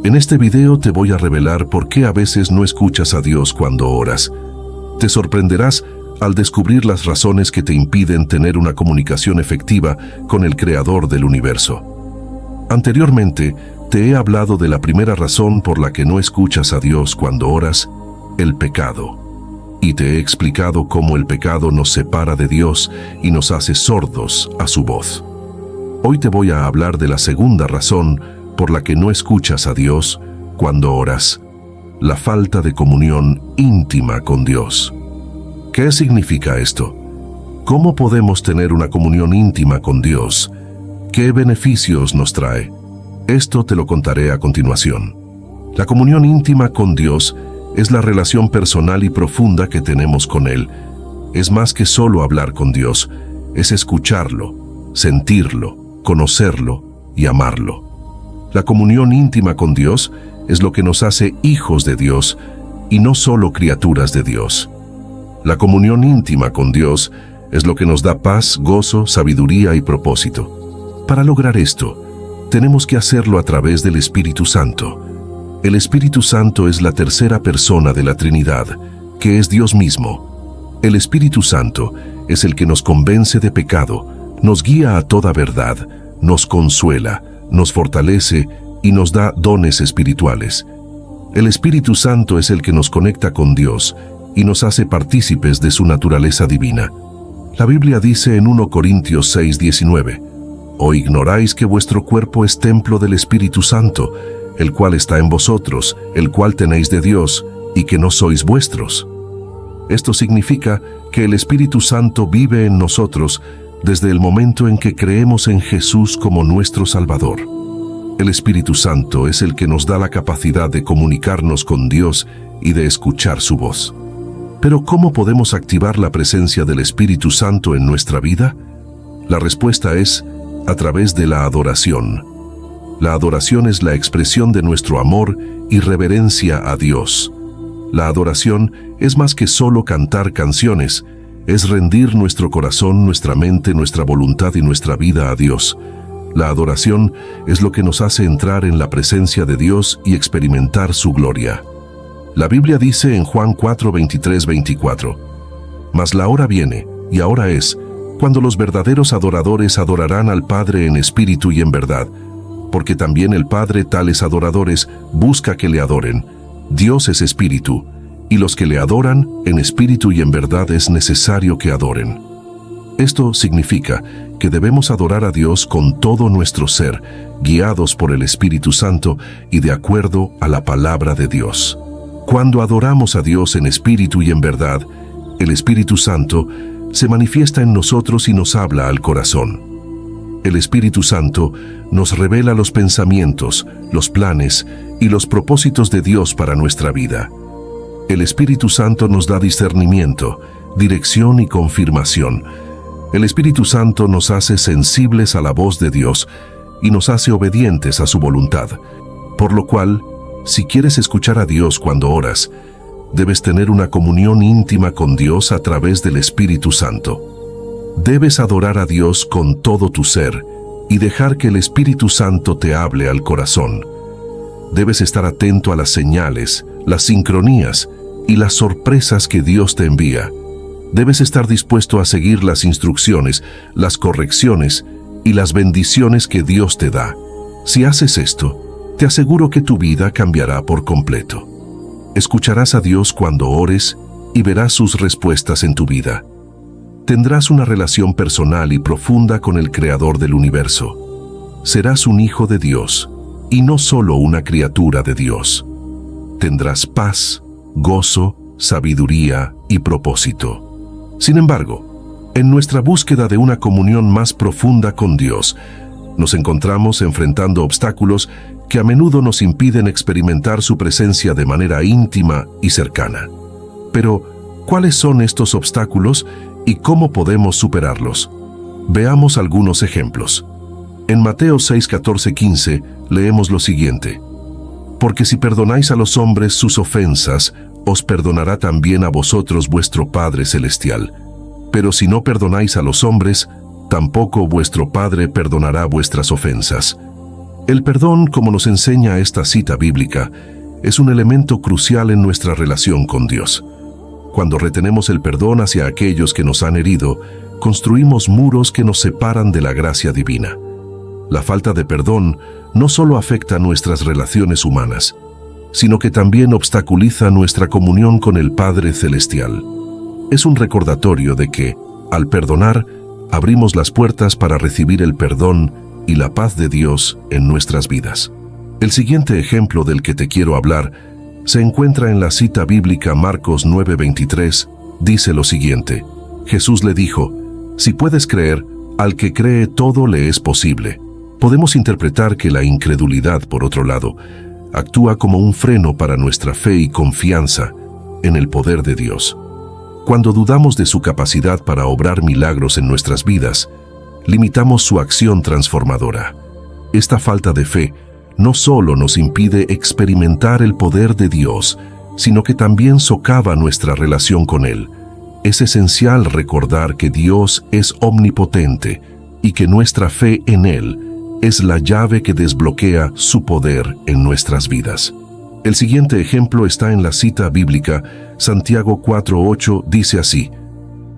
En este video te voy a revelar por qué a veces no escuchas a Dios cuando oras. Te sorprenderás al descubrir las razones que te impiden tener una comunicación efectiva con el Creador del universo. Anteriormente, te he hablado de la primera razón por la que no escuchas a Dios cuando oras, el pecado. Y te he explicado cómo el pecado nos separa de Dios y nos hace sordos a su voz. Hoy te voy a hablar de la segunda razón por la que no escuchas a Dios cuando oras, la falta de comunión íntima con Dios. ¿Qué significa esto? ¿Cómo podemos tener una comunión íntima con Dios? ¿Qué beneficios nos trae? Esto te lo contaré a continuación. La comunión íntima con Dios es la relación personal y profunda que tenemos con Él. Es más que solo hablar con Dios, es escucharlo, sentirlo, conocerlo y amarlo. La comunión íntima con Dios es lo que nos hace hijos de Dios y no solo criaturas de Dios. La comunión íntima con Dios es lo que nos da paz, gozo, sabiduría y propósito. Para lograr esto, tenemos que hacerlo a través del Espíritu Santo. El Espíritu Santo es la tercera persona de la Trinidad, que es Dios mismo. El Espíritu Santo es el que nos convence de pecado, nos guía a toda verdad, nos consuela, nos fortalece y nos da dones espirituales. El Espíritu Santo es el que nos conecta con Dios y nos hace partícipes de su naturaleza divina. La Biblia dice en 1 Corintios 6:19, ¿O ignoráis que vuestro cuerpo es templo del Espíritu Santo, el cual está en vosotros, el cual tenéis de Dios, y que no sois vuestros? Esto significa que el Espíritu Santo vive en nosotros desde el momento en que creemos en Jesús como nuestro Salvador. El Espíritu Santo es el que nos da la capacidad de comunicarnos con Dios y de escuchar su voz. Pero ¿cómo podemos activar la presencia del Espíritu Santo en nuestra vida? La respuesta es a través de la adoración. La adoración es la expresión de nuestro amor y reverencia a Dios. La adoración es más que solo cantar canciones, es rendir nuestro corazón, nuestra mente, nuestra voluntad y nuestra vida a Dios. La adoración es lo que nos hace entrar en la presencia de Dios y experimentar su gloria. La Biblia dice en Juan 4:23-24, «Mas la hora viene, y ahora es, cuando los verdaderos adoradores adorarán al Padre en espíritu y en verdad, porque también el Padre tales adoradores busca que le adoren. Dios es espíritu, y los que le adoran en espíritu y en verdad es necesario que adoren». Esto significa que debemos adorar a Dios con todo nuestro ser, guiados por el Espíritu Santo y de acuerdo a la palabra de Dios. Cuando adoramos a Dios en espíritu y en verdad, el Espíritu Santo se manifiesta en nosotros y nos habla al corazón. El Espíritu Santo nos revela los pensamientos, los planes y los propósitos de Dios para nuestra vida. El Espíritu Santo nos da discernimiento, dirección y confirmación. El Espíritu Santo nos hace sensibles a la voz de Dios y nos hace obedientes a su voluntad. Por lo cual, si quieres escuchar a Dios cuando oras, debes tener una comunión íntima con Dios a través del Espíritu Santo. Debes adorar a Dios con todo tu ser y dejar que el Espíritu Santo te hable al corazón. Debes estar atento a las señales, las sincronías y las sorpresas que Dios te envía. Debes estar dispuesto a seguir las instrucciones, las correcciones y las bendiciones que Dios te da. Si haces esto, te aseguro que tu vida cambiará por completo. Escucharás a Dios cuando ores y verás sus respuestas en tu vida. Tendrás una relación personal y profunda con el Creador del universo. Serás un hijo de Dios y no solo una criatura de Dios. Tendrás paz, gozo, sabiduría y propósito. Sin embargo, en nuestra búsqueda de una comunión más profunda con Dios, nos encontramos enfrentando obstáculos que a menudo nos impiden experimentar su presencia de manera íntima y cercana. Pero, ¿cuáles son estos obstáculos y cómo podemos superarlos? Veamos algunos ejemplos. En Mateo 6:14-15 leemos lo siguiente: «Porque si perdonáis a los hombres sus ofensas, os perdonará también a vosotros vuestro Padre Celestial. Pero si no perdonáis a los hombres, tampoco vuestro Padre perdonará vuestras ofensas». El perdón, como nos enseña esta cita bíblica, es un elemento crucial en nuestra relación con Dios. Cuando retenemos el perdón hacia aquellos que nos han herido, construimos muros que nos separan de la gracia divina. La falta de perdón no solo afecta nuestras relaciones humanas, sino que también obstaculiza nuestra comunión con el Padre Celestial. Es un recordatorio de que, al perdonar, abrimos las puertas para recibir el perdón y la paz de Dios en nuestras vidas. El siguiente ejemplo del que te quiero hablar se encuentra en la cita bíblica Marcos 9:23. Dice lo siguiente: Jesús le dijo, «Si puedes creer, al que cree todo le es posible». Podemos interpretar que la incredulidad, por otro lado, actúa como un freno para nuestra fe y confianza en el poder de Dios. Cuando dudamos de su capacidad para obrar milagros en nuestras vidas, limitamos su acción transformadora. Esta falta de fe no solo nos impide experimentar el poder de Dios, sino que también socava nuestra relación con Él. Es esencial recordar que Dios es omnipotente y que nuestra fe en Él es la llave que desbloquea su poder en nuestras vidas. El siguiente ejemplo está en la cita bíblica, Santiago 4:8 dice así: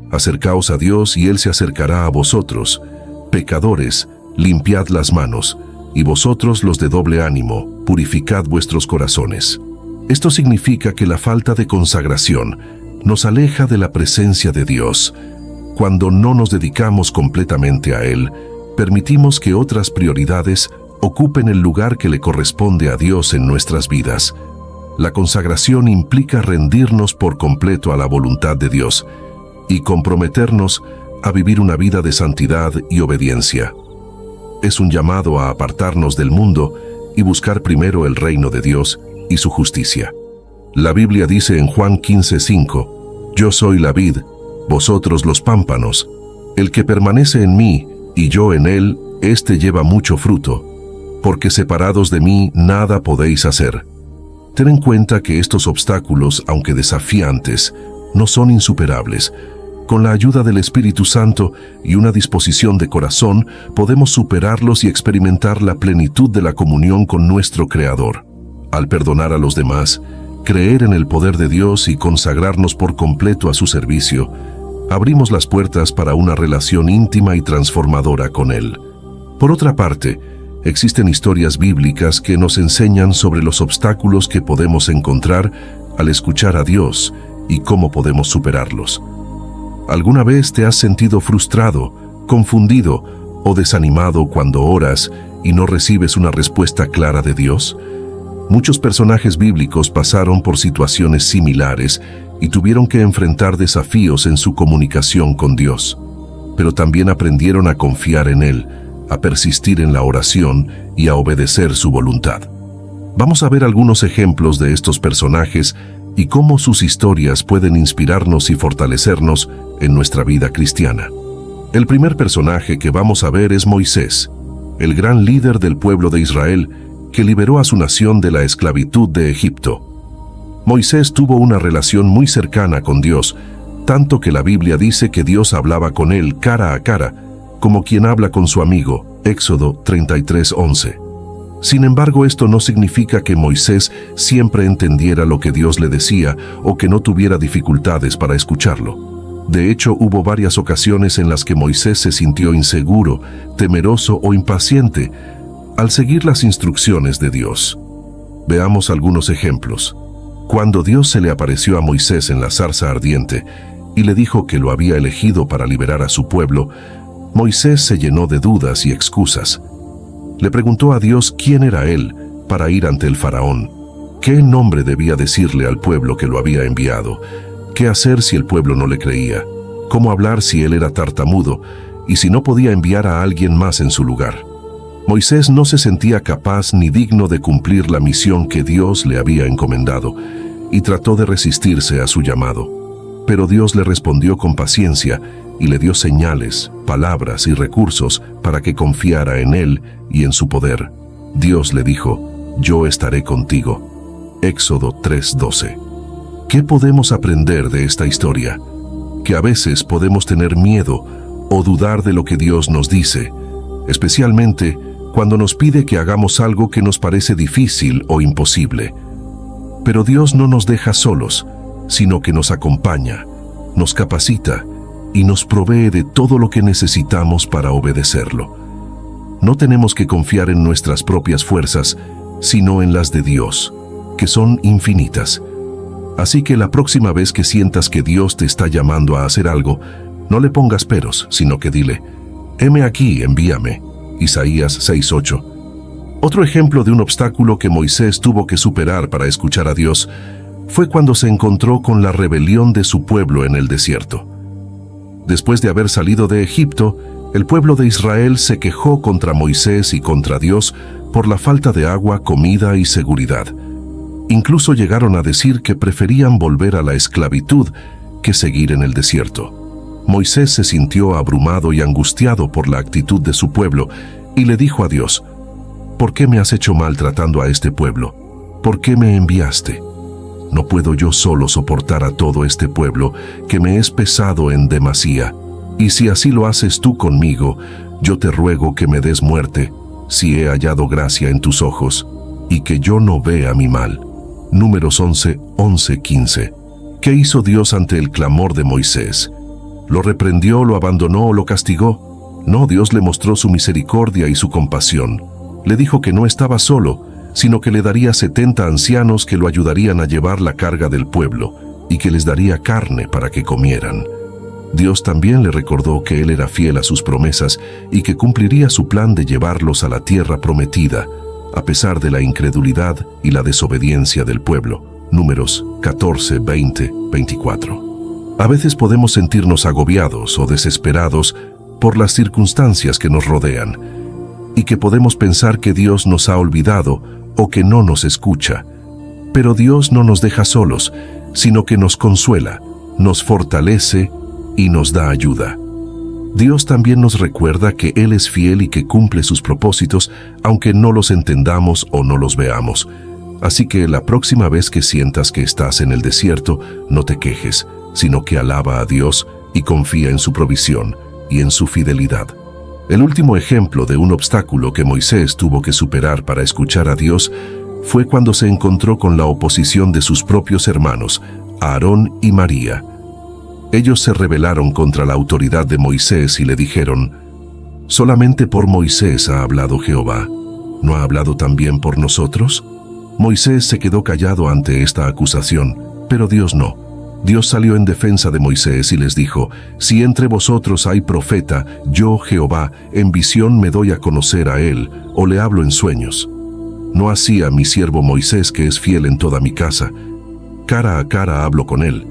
«Acercaos a Dios y Él se acercará a vosotros. Pecadores, limpiad las manos, y vosotros los de doble ánimo, purificad vuestros corazones». Esto significa que la falta de consagración nos aleja de la presencia de Dios. Cuando no nos dedicamos completamente a Él, permitimos que otras prioridades ocupen el lugar que le corresponde a Dios en nuestras vidas. La consagración implica rendirnos por completo a la voluntad de Dios y comprometernos a vivir una vida de santidad y obediencia. Es un llamado a apartarnos del mundo y buscar primero el reino de Dios y su justicia. La Biblia dice en Juan 15:5, «Yo soy la vid, vosotros los pámpanos. El que permanece en mí y yo en él, éste lleva mucho fruto, porque separados de mí nada podéis hacer». Ten en cuenta que estos obstáculos, aunque desafiantes, no son insuperables. Con la ayuda del Espíritu Santo y una disposición de corazón, podemos superarlos y experimentar la plenitud de la comunión con nuestro Creador. Al perdonar a los demás, creer en el poder de Dios y consagrarnos por completo a su servicio, abrimos las puertas para una relación íntima y transformadora con Él. Por otra parte, existen historias bíblicas que nos enseñan sobre los obstáculos que podemos encontrar al escuchar a Dios y cómo podemos superarlos. ¿Alguna vez te has sentido frustrado, confundido o desanimado cuando oras y no recibes una respuesta clara de Dios? Muchos personajes bíblicos pasaron por situaciones similares y tuvieron que enfrentar desafíos en su comunicación con Dios, pero también aprendieron a confiar en Él, a persistir en la oración y a obedecer su voluntad. Vamos a ver algunos ejemplos de estos personajes y cómo sus historias pueden inspirarnos y fortalecernos en nuestra vida cristiana. El primer personaje que vamos a ver es Moisés, el gran líder del pueblo de Israel que liberó a su nación de la esclavitud de Egipto. Moisés tuvo una relación muy cercana con Dios, tanto que la Biblia dice que Dios hablaba con él cara a cara, como quien habla con su amigo, Éxodo 33:11. Sin embargo, esto no significa que Moisés siempre entendiera lo que Dios le decía o que no tuviera dificultades para escucharlo. De hecho, hubo varias ocasiones en las que Moisés se sintió inseguro, temeroso o impaciente al seguir las instrucciones de Dios. Veamos algunos ejemplos. Cuando Dios se le apareció a Moisés en la zarza ardiente y le dijo que lo había elegido para liberar a su pueblo, Moisés se llenó de dudas y excusas. Le preguntó a Dios quién era él para ir ante el faraón, qué nombre debía decirle al pueblo que lo había enviado, qué hacer si el pueblo no le creía, cómo hablar si él era tartamudo y si no podía enviar a alguien más en su lugar. Moisés no se sentía capaz ni digno de cumplir la misión que Dios le había encomendado y trató de resistirse a su llamado. Pero Dios le respondió con paciencia y le dio señales, palabras y recursos para que confiara en Él y en su poder. Dios le dijo, «Yo estaré contigo». Éxodo 3:12. ¿Qué podemos aprender de esta historia? Que a veces podemos tener miedo o dudar de lo que Dios nos dice, especialmente cuando nos pide que hagamos algo que nos parece difícil o imposible. Pero Dios no nos deja solos, sino que nos acompaña, nos capacita y nos provee de todo lo que necesitamos para obedecerlo. No tenemos que confiar en nuestras propias fuerzas, sino en las de Dios, que son infinitas. Así que la próxima vez que sientas que Dios te está llamando a hacer algo, no le pongas peros, sino que dile: heme aquí, envíame. Isaías 6:8. Otro ejemplo de un obstáculo que Moisés tuvo que superar para escuchar a Dios fue cuando se encontró con la rebelión de su pueblo en el desierto. Después de haber salido de Egipto, el pueblo de Israel se quejó contra Moisés y contra Dios por la falta de agua, comida y seguridad. Incluso llegaron a decir que preferían volver a la esclavitud que seguir en el desierto. Moisés se sintió abrumado y angustiado por la actitud de su pueblo y le dijo a Dios: ¿por qué me has hecho mal tratando a este pueblo? ¿Por qué me enviaste? No puedo yo solo soportar a todo este pueblo que me es pesado en demasía. Y si así lo haces tú conmigo, yo te ruego que me des muerte, si he hallado gracia en tus ojos, y que yo no vea mi mal. Números 11:15. ¿Qué hizo Dios ante el clamor de Moisés? ¿Lo reprendió, lo abandonó o lo castigó? No, Dios le mostró su misericordia y su compasión. Le dijo que no estaba solo, sino que le daría 70 ancianos que lo ayudarían a llevar la carga del pueblo, y que les daría carne para que comieran. Dios también le recordó que Él era fiel a sus promesas y que cumpliría su plan de llevarlos a la tierra prometida, a pesar de la incredulidad y la desobediencia del pueblo. Números 14, 20, 24. A veces podemos sentirnos agobiados o desesperados por las circunstancias que nos rodean, y que podemos pensar que Dios nos ha olvidado o que no nos escucha. Pero Dios no nos deja solos, sino que nos consuela, nos fortalece y nos da ayuda. Dios también nos recuerda que Él es fiel y que cumple sus propósitos, aunque no los entendamos o no los veamos. Así que la próxima vez que sientas que estás en el desierto, no te quejes, sino que alaba a Dios y confía en su provisión y en su fidelidad. El último ejemplo de un obstáculo que Moisés tuvo que superar para escuchar a Dios fue cuando se encontró con la oposición de sus propios hermanos, Aarón y María. Ellos se rebelaron contra la autoridad de Moisés y le dijeron: «Solamente por Moisés ha hablado Jehová, ¿no ha hablado también por nosotros?». Moisés se quedó callado ante esta acusación, pero Dios no. Dios salió en defensa de Moisés y les dijo: «Si entre vosotros hay profeta, yo, Jehová, en visión me doy a conocer a él, o le hablo en sueños. No así a mi siervo Moisés, que es fiel en toda mi casa. Cara a cara hablo con él,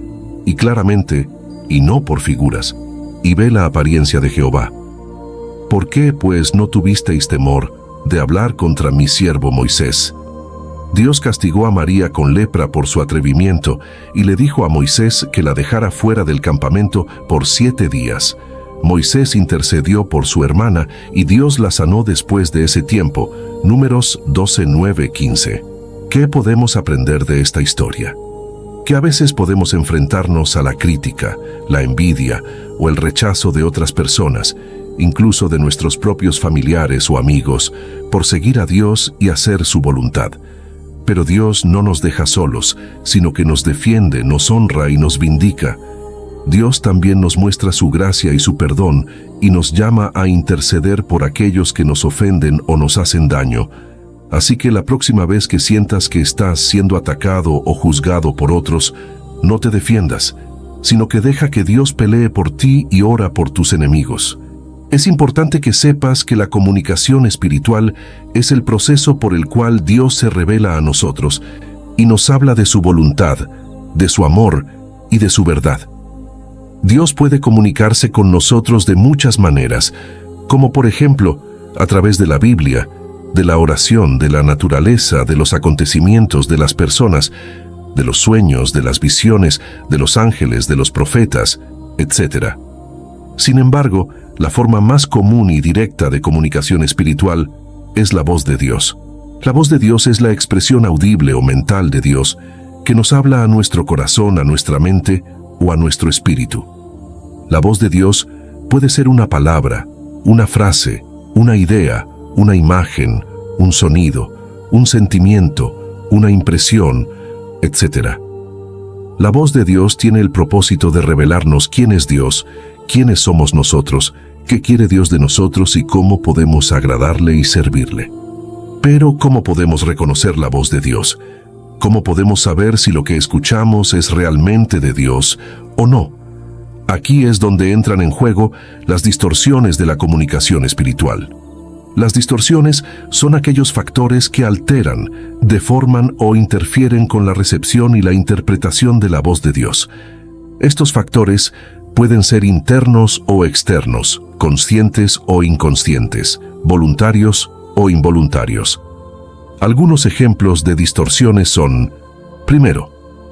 y claramente, y no por figuras, y ve la apariencia de Jehová. ¿Por qué, pues, no tuvisteis temor de hablar contra mi siervo Moisés?». Dios castigó a María con lepra por su atrevimiento y le dijo a Moisés que la dejara fuera del campamento por 7 días. Moisés intercedió por su hermana y Dios la sanó después de ese tiempo. Números 12:9-15. ¿Qué podemos aprender de esta historia? Que a veces podemos enfrentarnos a la crítica, la envidia o el rechazo de otras personas, incluso de nuestros propios familiares o amigos, por seguir a Dios y hacer su voluntad. Pero Dios no nos deja solos, sino que nos defiende, nos honra y nos vindica. Dios también nos muestra su gracia y su perdón y nos llama a interceder por aquellos que nos ofenden o nos hacen daño. Así que la próxima vez que sientas que estás siendo atacado o juzgado por otros, no te defiendas, sino que deja que Dios pelee por ti y ora por tus enemigos. Es importante que sepas que la comunicación espiritual es el proceso por el cual Dios se revela a nosotros y nos habla de su voluntad, de su amor y de su verdad. Dios puede comunicarse con nosotros de muchas maneras, como por ejemplo, a través de la Biblia, de la oración, de la naturaleza, de los acontecimientos, de las personas, de los sueños, de las visiones, de los ángeles, de los profetas, etc. Sin embargo, la forma más común y directa de comunicación espiritual es la voz de Dios. La voz de Dios es la expresión audible o mental de Dios que nos habla a nuestro corazón, a nuestra mente o a nuestro espíritu. La voz de Dios puede ser una palabra, una frase, una idea una imagen, un sonido, un sentimiento, una impresión, etc. La voz de Dios tiene el propósito de revelarnos quién es Dios, quiénes somos nosotros, qué quiere Dios de nosotros y cómo podemos agradarle y servirle. Pero, ¿cómo podemos reconocer la voz de Dios? ¿Cómo podemos saber si lo que escuchamos es realmente de Dios o no? Aquí es donde entran en juego las distorsiones de la comunicación espiritual. Las distorsiones son aquellos factores que alteran, deforman o interfieren con la recepción y la interpretación de la voz de Dios. Estos factores pueden ser internos o externos, conscientes o inconscientes, voluntarios o involuntarios. Algunos ejemplos de distorsiones son: primero,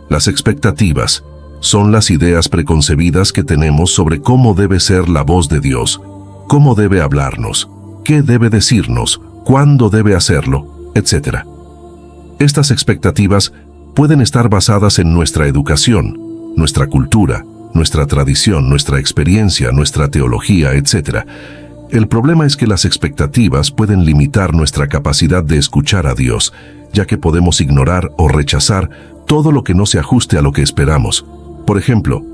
las expectativas. Son las ideas preconcebidas que tenemos sobre cómo debe ser la voz de Dios, cómo debe hablarnos, qué debe decirnos, cuándo debe hacerlo, etc. Estas expectativas pueden estar basadas en nuestra educación, nuestra cultura, nuestra tradición, nuestra experiencia, nuestra teología, etc. El problema es que las expectativas pueden limitar nuestra capacidad de escuchar a Dios, ya que podemos ignorar o rechazar todo lo que no se ajuste a lo que esperamos. Por ejemplo,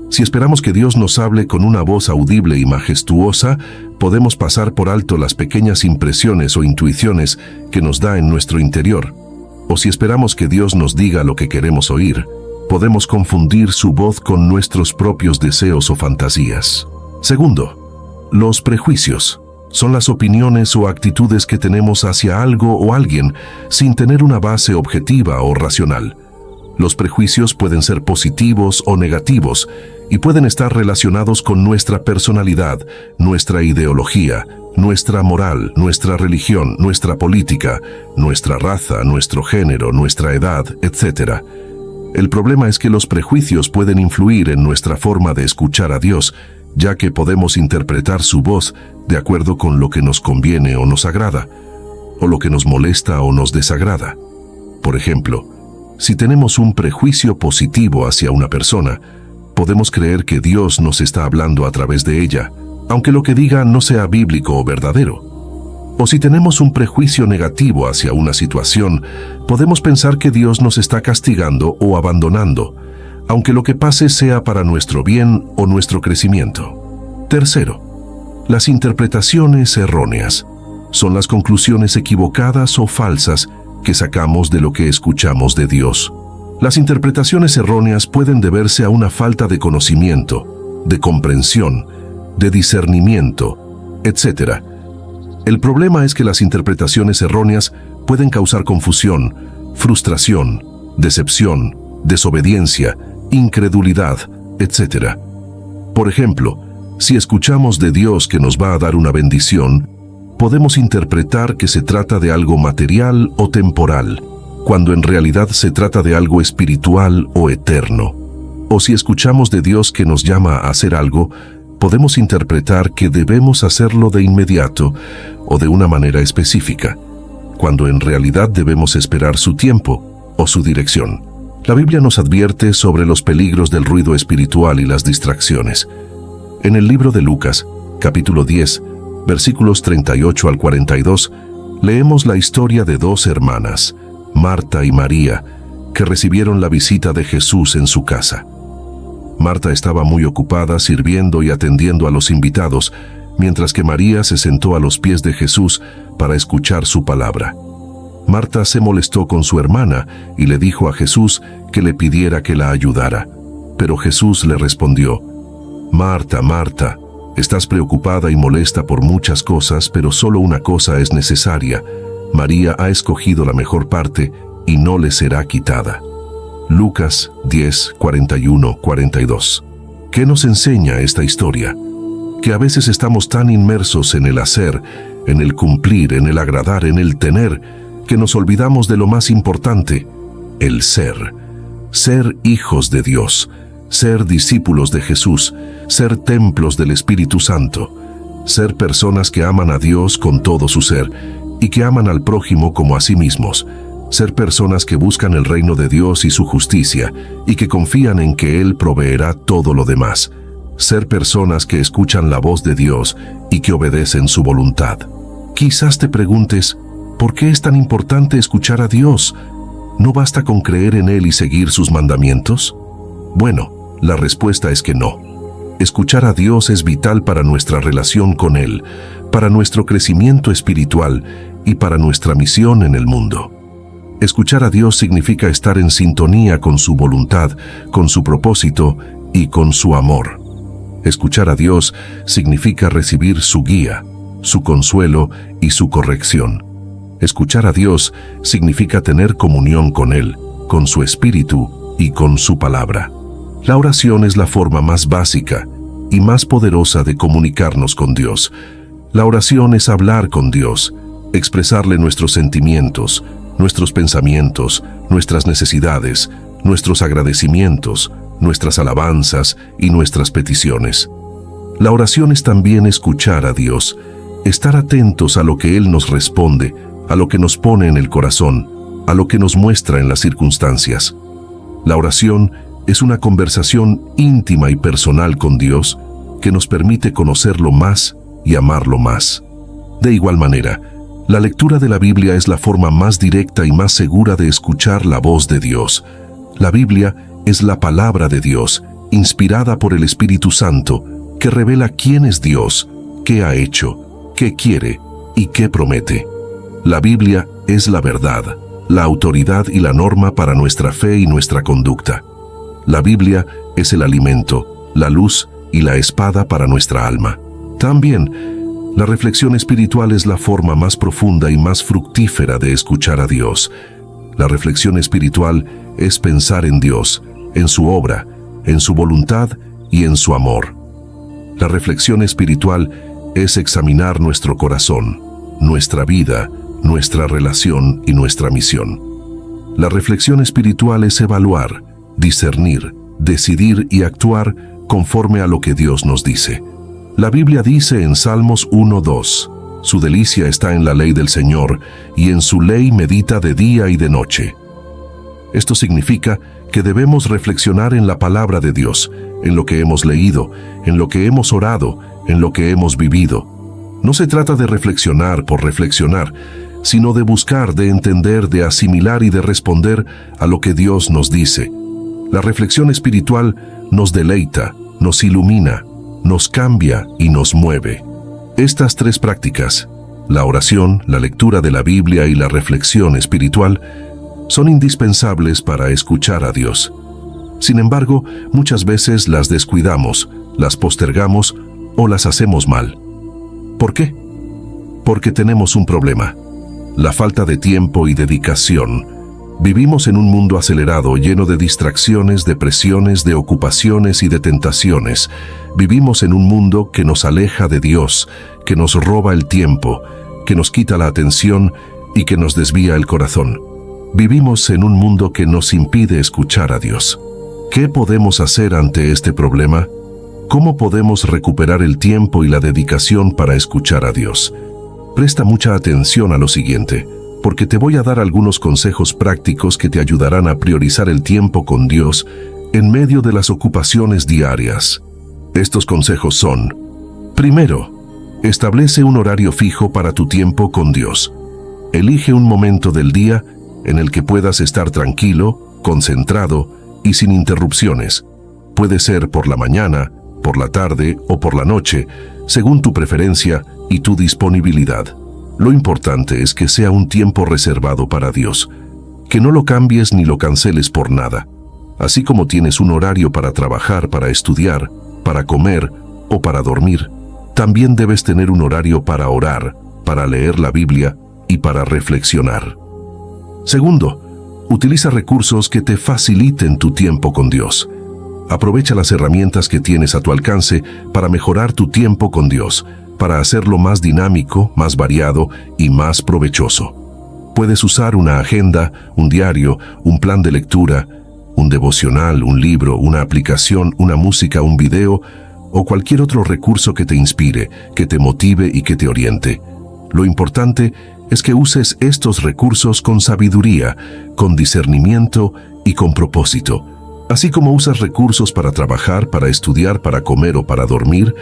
si esperamos que Dios nos hable con una voz audible y majestuosa, podemos pasar por alto las pequeñas impresiones o intuiciones que nos da en nuestro interior. O si esperamos que Dios nos diga lo que queremos oír, podemos confundir su voz con nuestros propios deseos o fantasías. Segundo, los prejuicios. Son las opiniones o actitudes que tenemos hacia algo o alguien sin tener una base objetiva o racional. Los prejuicios pueden ser positivos o negativos y pueden estar relacionados con nuestra personalidad, nuestra ideología, nuestra moral, nuestra religión, nuestra política, nuestra raza, nuestro género, nuestra edad, etc. El problema es que los prejuicios pueden influir en nuestra forma de escuchar a Dios, ya que podemos interpretar su voz de acuerdo con lo que nos conviene o nos agrada, o lo que nos molesta o nos desagrada. Por ejemplo, si tenemos un prejuicio positivo hacia una persona, podemos creer que Dios nos está hablando a través de ella, aunque lo que diga no sea bíblico o verdadero. O si tenemos un prejuicio negativo hacia una situación, podemos pensar que Dios nos está castigando o abandonando, aunque lo que pase sea para nuestro bien o nuestro crecimiento. Tercero, las interpretaciones erróneas. Son las conclusiones equivocadas o falsas que sacamos de lo que escuchamos de Dios. Las interpretaciones erróneas pueden deberse a una falta de conocimiento, de comprensión, de discernimiento, etc. El problema es que las interpretaciones erróneas pueden causar confusión, frustración, decepción, desobediencia, incredulidad, etc. Por ejemplo, si escuchamos de Dios que nos va a dar una bendición, podemos interpretar que se trata de algo material o temporal, cuando en realidad se trata de algo espiritual o eterno. O si escuchamos de Dios que nos llama a hacer algo, podemos interpretar que debemos hacerlo de inmediato o de una manera específica, cuando en realidad debemos esperar su tiempo o su dirección. La Biblia nos advierte sobre los peligros del ruido espiritual y las distracciones. En el libro de Lucas, capítulo 10, versículos 38 al 42, leemos la historia de dos hermanas, Marta y María, que recibieron la visita de Jesús en su casa. Marta estaba muy ocupada sirviendo y atendiendo a los invitados, mientras que María se sentó a los pies de Jesús para escuchar su palabra. Marta se molestó con su hermana y le dijo a Jesús que le pidiera que la ayudara. Pero Jesús le respondió: Marta, Marta, estás preocupada y molesta por muchas cosas, pero solo una cosa es necesaria. María ha escogido la mejor parte y no le será quitada. Lucas 10, 41, 42. ¿Qué nos enseña esta historia? Que a veces estamos tan inmersos en el hacer, en el cumplir, en el agradar, en el tener, que nos olvidamos de lo más importante, el ser. Ser hijos de Dios, ser discípulos de Jesús, ser templos del Espíritu Santo, ser personas que aman a Dios con todo su ser y que aman al prójimo como a sí mismos, ser personas que buscan el reino de Dios y su justicia y que confían en que Él proveerá todo lo demás, ser personas que escuchan la voz de Dios y que obedecen su voluntad. Quizás te preguntes, ¿por qué es tan importante escuchar a Dios? ¿No basta con creer en Él y seguir sus mandamientos? Bueno, la respuesta es que no. Escuchar a Dios es vital para nuestra relación con Él, para nuestro crecimiento espiritual y para nuestra misión en el mundo. Escuchar a Dios significa estar en sintonía con su voluntad, con su propósito y con su amor. Escuchar a Dios significa recibir su guía, su consuelo y su corrección. Escuchar a Dios significa tener comunión con Él, con su Espíritu y con su palabra. La oración es la forma más básica y más poderosa de comunicarnos con Dios. La oración es hablar con Dios, expresarle nuestros sentimientos, nuestros pensamientos, nuestras necesidades, nuestros agradecimientos, nuestras alabanzas y nuestras peticiones. La oración es también escuchar a Dios, estar atentos a lo que Él nos responde, a lo que nos pone en el corazón, a lo que nos muestra en las circunstancias. La oración es una conversación íntima y personal con Dios que nos permite conocerlo más y amarlo más. De igual manera, la lectura de la Biblia es la forma más directa y más segura de escuchar la voz de Dios. La Biblia es la palabra de Dios, inspirada por el Espíritu Santo, que revela quién es Dios, qué ha hecho, qué quiere y qué promete. La Biblia es la verdad, la autoridad y la norma para nuestra fe y nuestra conducta. La Biblia es el alimento, la luz y la espada para nuestra alma. También, la reflexión espiritual es la forma más profunda y más fructífera de escuchar a Dios. La reflexión espiritual es pensar en Dios, en su obra, en su voluntad y en su amor. La reflexión espiritual es examinar nuestro corazón, nuestra vida, nuestra relación y nuestra misión. La reflexión espiritual es evaluar, discernir, decidir y actuar conforme a lo que Dios nos dice. La Biblia dice en Salmos 1:2, «Su delicia está en la ley del Señor, y en su ley medita de día y de noche». Esto significa que debemos reflexionar en la palabra de Dios, en lo que hemos leído, en lo que hemos orado, en lo que hemos vivido. No se trata de reflexionar por reflexionar, sino de buscar, de entender, de asimilar y de responder a lo que Dios nos dice. La reflexión espiritual nos deleita, nos ilumina, nos cambia y nos mueve. Estas tres prácticas, la oración, la lectura de la Biblia y la reflexión espiritual, son indispensables para escuchar a Dios. Sin embargo, muchas veces las descuidamos, las postergamos o las hacemos mal. ¿Por qué? Porque tenemos un problema: la falta de tiempo y dedicación. Vivimos en un mundo acelerado, lleno de distracciones, de presiones, de ocupaciones y de tentaciones. Vivimos en un mundo que nos aleja de Dios, que nos roba el tiempo, que nos quita la atención y que nos desvía el corazón. Vivimos en un mundo que nos impide escuchar a Dios. ¿Qué podemos hacer ante este problema? ¿Cómo podemos recuperar el tiempo y la dedicación para escuchar a Dios? Presta mucha atención a lo siguiente, porque te voy a dar algunos consejos prácticos que te ayudarán a priorizar el tiempo con Dios en medio de las ocupaciones diarias. Estos consejos son: primero, establece un horario fijo para tu tiempo con Dios. Elige un momento del día en el que puedas estar tranquilo, concentrado y sin interrupciones. Puede ser por la mañana, por la tarde o por la noche, según tu preferencia y tu disponibilidad. Lo importante es que sea un tiempo reservado para Dios, que no lo cambies ni lo canceles por nada. Así como tienes un horario para trabajar, para estudiar, para comer o para dormir, también debes tener un horario para orar, para leer la Biblia y para reflexionar. Segundo, utiliza recursos que te faciliten tu tiempo con Dios. Aprovecha las herramientas que tienes a tu alcance para mejorar tu tiempo con Dios, para hacerlo más dinámico, más variado y más provechoso. Puedes usar una agenda, un diario, un plan de lectura, un devocional, un libro, una aplicación, una música, un video o cualquier otro recurso que te inspire, que te motive y que te oriente. Lo importante es que uses estos recursos con sabiduría, con discernimiento y con propósito. Así como usas recursos para trabajar, para estudiar, para comer o para dormir,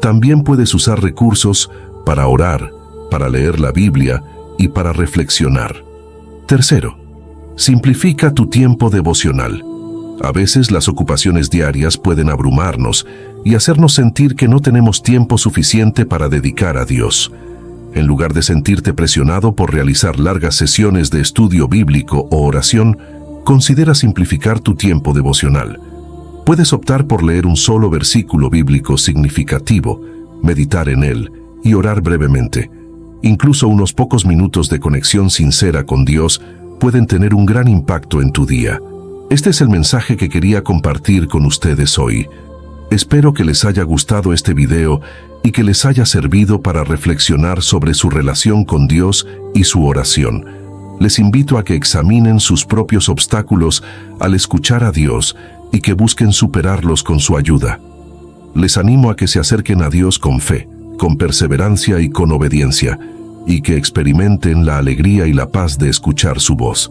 también puedes usar recursos para orar, para leer la Biblia y para reflexionar. Tercero, simplifica tu tiempo devocional. A veces las ocupaciones diarias pueden abrumarnos y hacernos sentir que no tenemos tiempo suficiente para dedicar a Dios. En lugar de sentirte presionado por realizar largas sesiones de estudio bíblico o oración, considera simplificar tu tiempo devocional. Puedes optar por leer un solo versículo bíblico significativo, meditar en él y orar brevemente. Incluso unos pocos minutos de conexión sincera con Dios pueden tener un gran impacto en tu día. Este es el mensaje que quería compartir con ustedes hoy. Espero que les haya gustado este video y que les haya servido para reflexionar sobre su relación con Dios y su oración. Les invito a que examinen sus propios obstáculos al escuchar a Dios y que busquen superarlos con su ayuda. Les animo a que se acerquen a Dios con fe, con perseverancia y con obediencia, y que experimenten la alegría y la paz de escuchar su voz.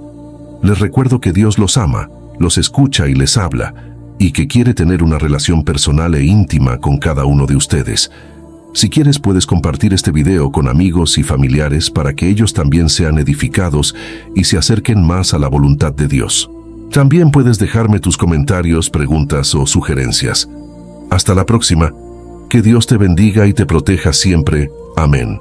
Les recuerdo que Dios los ama, los escucha y les habla, y que quiere tener una relación personal e íntima con cada uno de ustedes. Si quieres, puedes compartir este video con amigos y familiares para que ellos también sean edificados y se acerquen más a la voluntad de Dios. También puedes dejarme tus comentarios, preguntas o sugerencias. Hasta la próxima. Que Dios te bendiga y te proteja siempre. Amén.